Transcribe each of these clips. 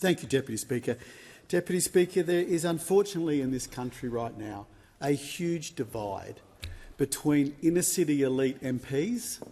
Thank you, Deputy Speaker. Deputy Speaker, there is unfortunately in this country right now a huge divide between inner-city elite MPs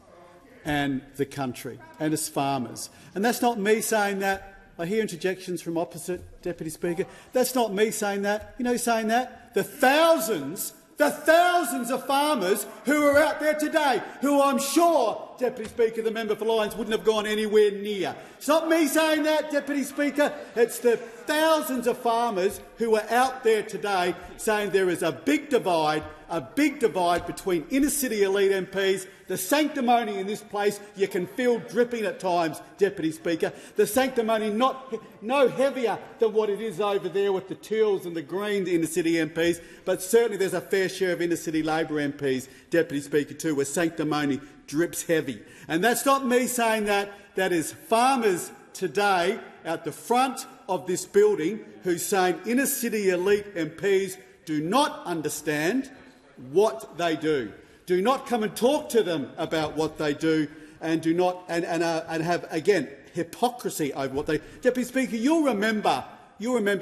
and the country and its farmers. And that's not me saying that. I hear interjections from opposite, Deputy Speaker. That's not me saying that. You know who's saying that? The thousands of farmers who are out there today, who I'm sure, Deputy Speaker, the member for Lyons wouldn't have gone anywhere near. It's not me saying that, Deputy Speaker. It's the thousands of farmers who are out there today saying there is a big divide between inner-city elite MPs. The sanctimony in this place you can feel dripping at times, Deputy Speaker. The sanctimony no heavier than what it is over there with the Teals and the Greens inner-city MPs, but certainly there's a fair share of inner-city Labor MPs, Deputy Speaker, too, where sanctimony drips heavy. And that's not me saying that. That is farmers today at the front of this building who's saying inner-city elite MPs do not understand what they do. Do not come and talk to them about what they do, and do not and have again hypocrisy over what they. Deputy Speaker, you'll remember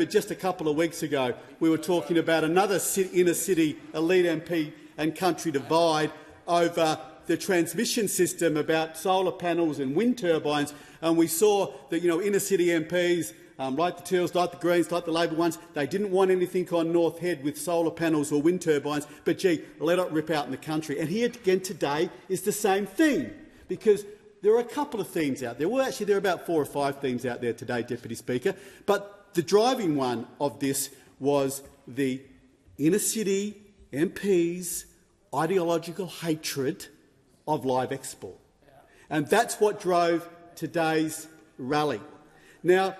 just a couple of weeks ago we were talking about another inner-city elite MP and country divide over the transmission system, about solar panels and wind turbines, and we saw that inner-city MPs, like the Teals, like the Greens, like the Labor ones, they didn't want anything on North Head with solar panels or wind turbines, but gee, let it rip out in the country. And here again today is the same thing, because there are a couple of themes out there. Well, actually, there are about 4 or 5 themes out there today, Deputy Speaker, but the driving one of this was the inner-city MPs' ideological hatred of live export. And that's what drove today's rally. Now,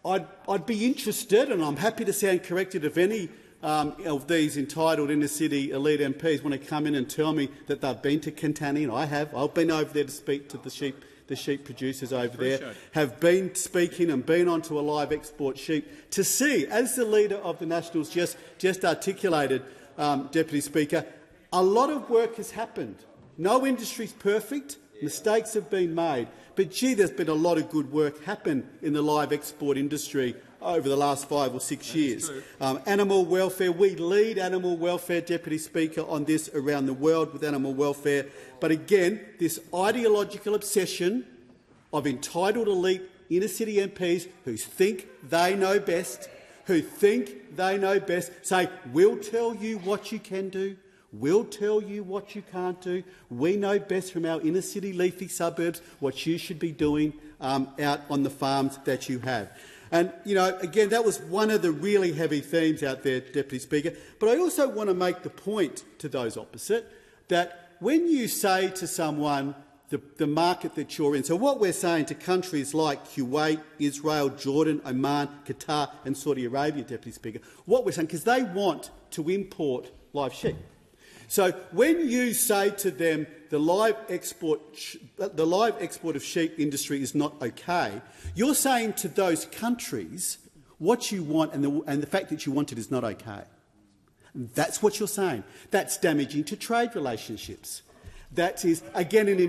I'd be interested, and I'm happy to sound corrected if any of these entitled inner-city elite MPs want to come in and tell me that they've been to Cantani, and I have. I've been over there to speak to the sheep producers over there, have been speaking and been onto a live export sheep to see, as the Leader of the Nationals just articulated, Deputy Speaker, a lot of work has happened. No industry's perfect. Mistakes have been made. But, gee, there's been a lot of good work happen in the live export industry over the last 5 or 6 years. Animal welfare, we lead animal welfare, Deputy Speaker, on this around the world with animal welfare. But again, this ideological obsession of entitled elite inner-city MPs who think they know best, say, we'll tell you what you can do, we'll tell you what you can't do. We know best from our inner-city leafy suburbs what you should be doing out on the farms that you have. And, again, that was one of the really heavy themes out there, Deputy Speaker. But I also want to make the point to those opposite that when you say to someone the market that you're in, so what we're saying to countries like Kuwait, Israel, Jordan, Oman, Qatar and Saudi Arabia, Deputy Speaker, what we're saying, because they want to import live sheep. So when you say to them the live export of sheep industry is not okay, you're saying to those countries what you want and the fact that you want it is not okay. That's what you're saying. That's damaging to trade relationships. That is again the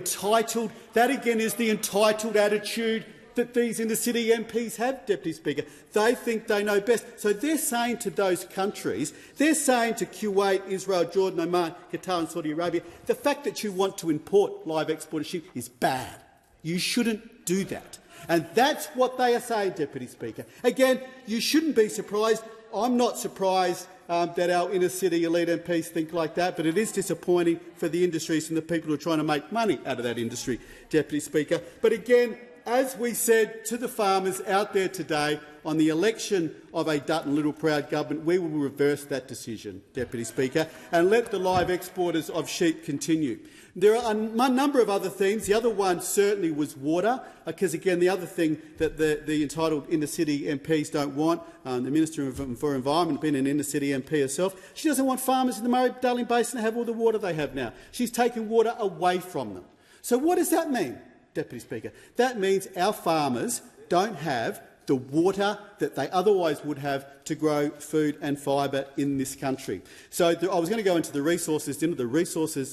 entitled attitude that these inner-city MPs have, Deputy Speaker. They think they know best. So they're saying to those countries, they're saying to Kuwait, Israel, Jordan, Oman, Qatar and Saudi Arabia, the fact that you want to import live export of sheep is bad. You shouldn't do that. And that's what they are saying, Deputy Speaker. Again, you shouldn't be surprised. I'm not surprised that our inner-city elite MPs think like that, but it is disappointing for the industries and the people who are trying to make money out of that industry, Deputy Speaker. But again, as we said to the farmers out there today, on the election of a Dutton Little-Proud government, we will reverse that decision, Deputy Speaker, and let the live exporters of sheep continue. There are a number of other themes. The other one certainly was water, because, again, the other thing that the entitled inner-city MPs don't want, the Minister for Environment, being an inner-city MP herself, she doesn't want farmers in the Murray-Darling Basin to have all the water they have now. She's taken water away from them. So what does that mean, Deputy Speaker? That means our farmers don't have the water that they otherwise would have to grow food and fibre in this country. So I was going to go into the resources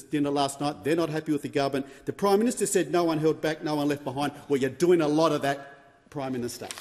dinner last night. They're not happy with the government. The Prime Minister said no one held back, no one left behind. Well, you're doing a lot of that, Prime Minister.